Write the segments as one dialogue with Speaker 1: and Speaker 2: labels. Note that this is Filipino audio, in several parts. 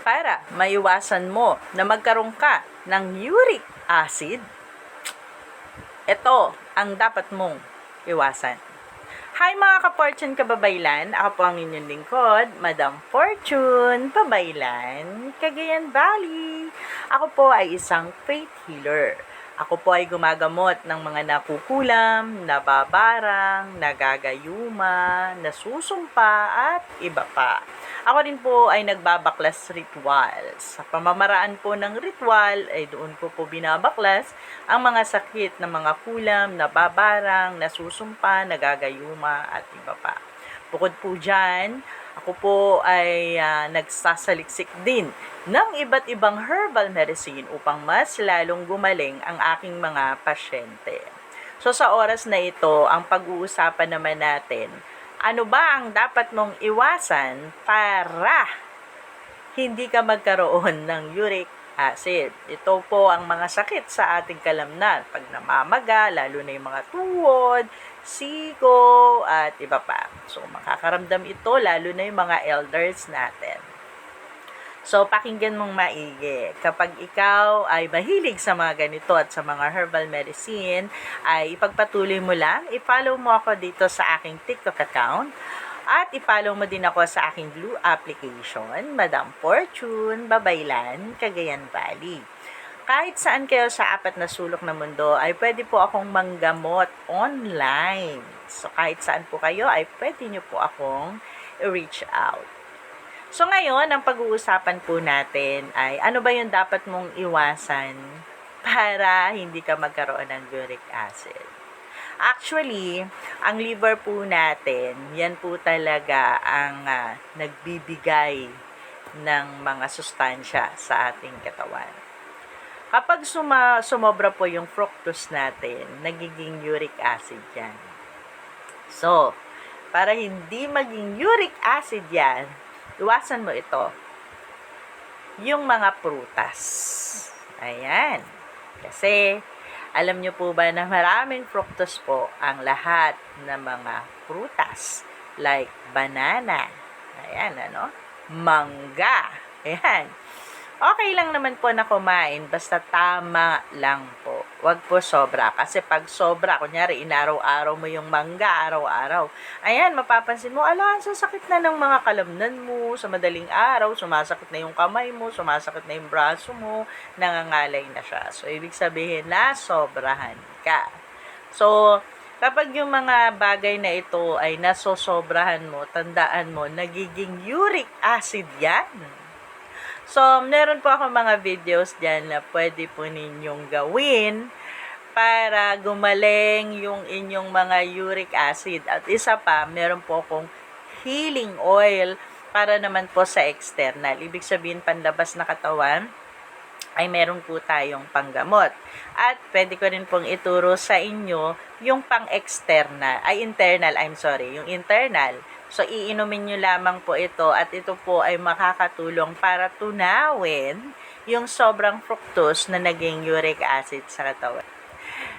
Speaker 1: para maiwasan mo na magkaroon ka ng uric acid, ito ang dapat mong iwasan. Hi mga ka-Fortune kababaylan, ako po ang inyong lingkod, Madam Fortune Pabaylan, Cagayan Valley. Ako po ay isang faith healer. Ako po ay gumagamot ng mga nakukulam, nababarang, nagagayuma, nasusumpa at iba pa. Ako din po ay nagbabaklas rituals. Sa pamamaraan po ng ritual ay doon po binabaklas ang mga sakit ng mga kulam, nababarang, nasusumpa, nagagayuma at iba pa. Bukod po dyan, ako po ay nagsasaliksik din ng iba't ibang herbal medicine upang mas lalong gumaling ang aking mga pasyente. So sa oras na ito, ang pag-uusapan naman natin, ano ba ang dapat mong iwasan para hindi ka magkaroon ng uric acid? Ito po ang mga sakit sa ating kalamnan. Pag namamaga, lalo na yung mga tuhod, siko, at iba pa. So, makakaramdam ito lalo na yung mga elders natin. So, pakinggan mong maigi. Kapag ikaw ay mahilig sa mga ganito at sa mga herbal medicine, ay ipagpatuloy mo lang. I-follow mo ako dito sa aking TikTok account. At i-follow mo din ako sa aking Blue application, Madam Fortune Pabaylan, Cagayan Valley. Kahit saan kayo sa apat na sulok ng mundo, ay pwede po akong manggamot online. So, kahit saan po kayo, ay pwede nyo po akong i-reach out. So, ngayon, ang pag-uusapan po natin ay ano ba yung dapat mong iwasan para hindi ka magkaroon ng uric acid. Actually, ang liver po natin, yan po talaga ang nagbibigay ng mga sustansya sa ating katawan. Kapag sumobra po yung fructose natin, nagiging uric acid yan. So, para hindi maging uric acid yan, iwasan mo ito. Yung mga prutas. Ayan. Kasi, alam nyo po ba na maraming fructose po ang lahat ng mga prutas. Like banana. Ayan, ano? Mangga. Ayan. Okay lang naman po na kumain, basta tama lang po. Huwag po sobra. Kasi pag sobra, kunyari, inaraw-araw mo yung mangga, araw-araw. Ayan, mapapansin mo, ala, sasakit na ng mga kalamnan mo, sa madaling araw, sumasakit na yung kamay mo, sumasakit na yung braso mo, nangangalay na siya. So, ibig sabihin na sobrahan ka. So, kapag yung mga bagay na ito ay nasosobrahan mo, tandaan mo, nagiging uric acid yan. So, meron po ako mga videos dyan na pwede po ninyong gawin para gumaling yung inyong mga uric acid. At isa pa, meron po akong healing oil para naman po sa external. Ibig sabihin, panlabas na katawan ay meron po tayong panggamot. At pwede ko rin pong ituro sa inyo yung pang-external, yung internal. So, iinumin nyo lamang po ito at ito po ay makakatulong para tunawin yung sobrang fructose na naging uric acid sa katawan.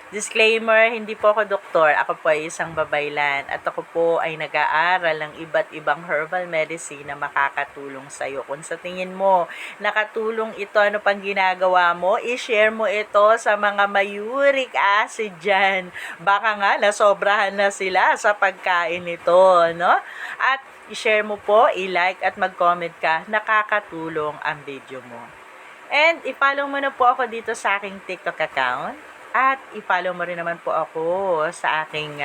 Speaker 1: Disclaimer, hindi po ako doktor. Ako po ay isang babaylan at ako po ay nag-aaral ng iba't ibang herbal medicine na makakatulong sa iyo. Kung sa tingin mo, nakatulong ito, ano pang ginagawa mo, i-share mo ito sa mga may uric acid dyan. Baka nga, nasobrahan na sila sa pagkain nito, no? At i-share mo po, i-like at mag-comment ka, nakakatulong ang video mo. And i-follow mo na po ako dito sa aking TikTok account. At i-follow mo rin naman po ako sa aking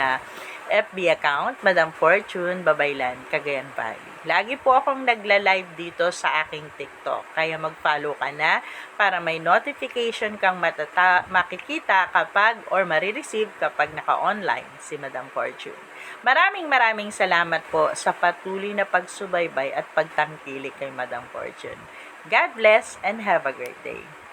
Speaker 1: FB account, Madam Fortune Pabaylan, Cagayan Valley. Lagi po akong nagla-live dito sa aking TikTok. Kaya mag-follow ka na para may notification kang makikita kapag or marireceive kapag naka-online si Madam Fortune. Maraming salamat po sa patuloy na pagsubaybay at pagtangkilik kay Madam Fortune. God bless and have a great day.